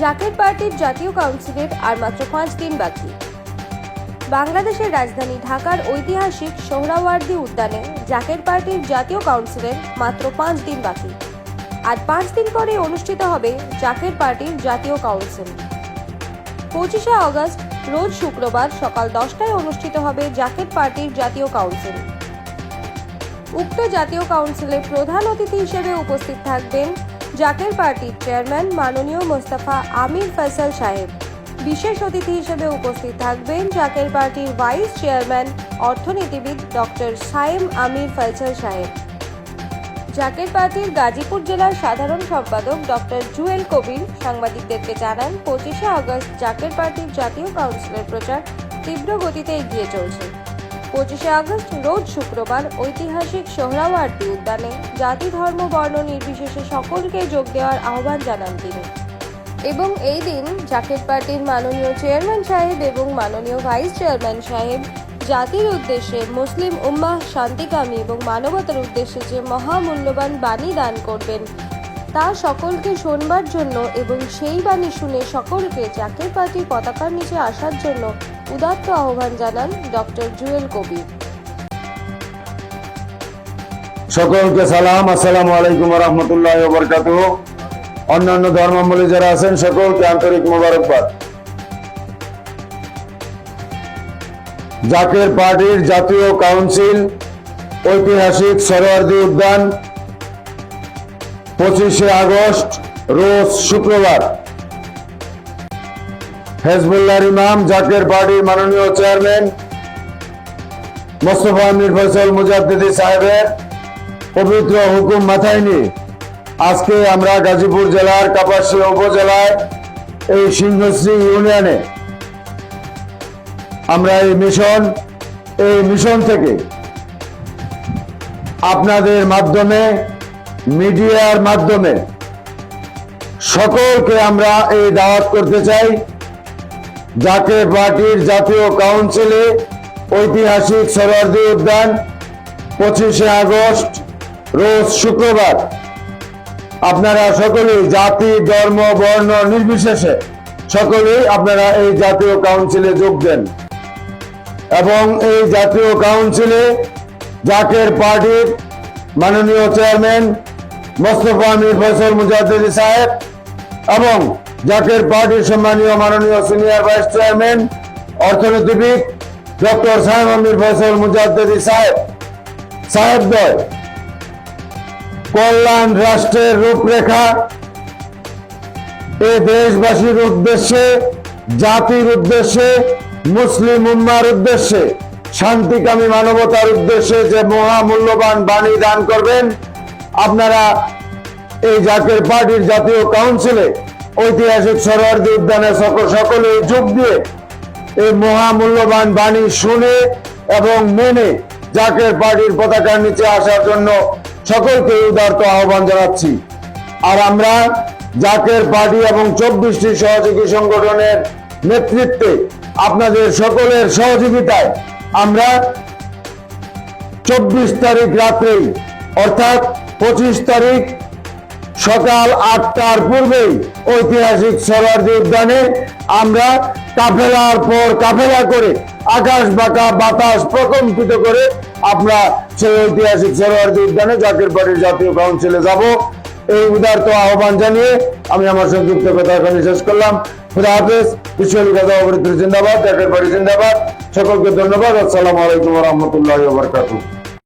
জাকের পার্টির জাতীয় কাউন্সিলের আর মাত্র 5 দিন বাকি। বাংলাদেশের রাজধানী ঢাকার ঐতিহাসিক সোহরাওয়ার্দী উদ্যানে জাকের পার্টির জাতীয় কাউন্সিলের মাত্র 5 দিন বাকি। আর 5 দিন পরে অনুষ্ঠিত হবে জাকের পার্টির জাতীয় কাউন্সিল। 25শে আগস্ট রোজ শুক্রবার সকাল 10টায় অনুষ্ঠিত হবে জাকের পার্টির জাতীয় কাউন্সিল। উক্ত জাতীয় কাউন্সিলে প্রধান অতিথি হিসেবে উপস্থিত থাকবেন জাকের পার্টির চেয়ারম্যান মাননীয় মোস্তফা আমির ফয়সাল সাহেব। বিশেষ অতিথি হিসেবে উপস্থিত থাকবেন জাকের পার্টির ভাইস চেয়ারম্যান অর্থনীতিবিদ ডক্টর সায়েম আমির ফয়সাল সাহেব। জাকের পার্টির গাজীপুর জেলার সাধারণ সম্পাদক ডক্টর জুয়েল কবির সাংবাদিকদেরকে জানান, 25শে আগস্ট জাকের পার্টির জাতীয় কাউন্সিলের প্রচার তীব্র গতিতে এগিয়ে চলছে। 25শে আগস্ট রোজ শুক্রবার ঐতিহাসিক সোহরাওয়ার্দী উদ্যানে জাতি ধর্ম বর্ণ নির্বিশেষে সকলকে যোগ দেওয়ার আহ্বান জানান তিনি। এবং এই দিন জাকের পার্টির মাননীয় চেয়ারম্যান সাহেব এবং মাননীয় ভাইস চেয়ারম্যান সাহেব জাতির উদ্দেশ্যে, মুসলিম উম্মাহ শান্তিকামী এবং মানবতার উদ্দেশ্যে যে মহামূল্যবান বাণী দান করবেন তা সকলকে শোনবার জন্য এবং সেই বাণী শুনে সকলকে জাকের পার্টির পতাকার নিচে আসার জন্য উদাত্ত আহ্বান জানান ডক্টর জুয়েল কবির। সকলকে সালাম, আসসালামু আলাইকুম ওয়া রাহমাতুল্লাহি ওয়া বারাকাতুহু। অন্যান্য ধর্মাবলম্বী যারা আছেন সকলকে আন্তরিক মোবারকবাদ। জাকের পার্টির জাতীয় কাউন্সিল ঐতিহাসিক সোহরাওয়ার্দী উদ্যান 25শে আগস্ট রোজ শুক্রবার হেজবুল্লাহর ইমাম জাকের পার্টির মাননীয় চেয়ারম্যান মোস্তফা আমির ফয়সাল মুজাদ্দিদি সাহেবের পবিত্র হুকুম মাথায় নিয়ে আজকে আমরা গাজীপুর জেলার কাপাসিয়া উপজেলায় এই সিংহশ্রী ইউনিয়নে আমরা এই মিশন থেকে আপনাদের মাধ্যমে, মিডিয়ার মাধ্যমে সকলকে আমরা এই দাওয়াত করতে চাই, জাকের পার্টির জাতীয় কাউন্সিলে ঐতিহাসিক সোহরাওয়ার্দী উদ্যান 25শে আগস্ট রোজ শুক্রবার আপনারা সকলেই জাতি ধর্ম বর্ণ নির্বিশেষে সকলেই আপনারা এই জাতীয় কাউন্সিলে যোগ দেন। এবং এই জাতীয় কাউন্সিলে জাকের পার্টির মাননীয় চেয়ারম্যান মোস্তফা আমির ফয়সাল মুজাদ্দিদি সাহেব এবং জাকের পার্টির সম্মানীয় মাননীয় সিনিয়র ভাইস চেয়ারম্যান অর্থনীতিবিদ ডক্টর সায়েম আমির ফয়সাল মুজাদ্দিদি সাহেবদ্বয় কল্যাণ রাষ্ট্রের রূপরেখা এই দেশবাসীর উদ্দেশ্যে, জাতির উদ্দেশ্যে, মুসলিম উম্মার উদ্দেশ্যে, শান্তিকামী মানবতার উদ্দেশ্যে যে মহামূল্যবান বাণী দান করবেন, আপনারা এই জাকের পার্টির জাতীয় কাউন্সিলে ঐতিহাসিক সোহরাওয়ার্দী উদ্যানে সকলে যোগ দিয়ে এই মহামূল্যবান বাণী শুনে এবং মেনে জাকের পার্টির পতাকার নিচে আসার জন্য সকলকে উদারত আহ্বান জানাচ্ছি। আর আমরা জাকের পার্টি এবং 24টি সহযোগী সংগঠনের নেতৃত্বে আপনাদের সকলের সহযোগিতায় আমরা 24 তারিখ রাত্রেই অর্থাৎ 25 তারিখ সকাল 8টার পূর্বেই ঐতিহাসিক সোহরাওয়ার্দী উদ্যানে আমরা কাফেলার পর কাফেলা করে আকাশ বাঁকা বাতাস প্রকম্পিত করে আমরা সেই ঐতিহাসিক সোহরাওয়ার্দী উদ্যানে জাকের পার্টির জাতীয় কাউন্সিলে যাব। এই উদারত আহ্বান জানিয়ে আমি আমার সংক্ষিপ্ত কথা এখানে শেষ করলাম। খুদা হাফেজ। বিশ্বলী কথা অবৃত্তি জিন্দাবাদ, জাকের পার্টি জিন্দাবাদ। সকলকে ধন্যবাদ। আসসালামু আলাইকুম ওয়া রাহমাতুল্লাহি ওয়া বারাকাতুহু।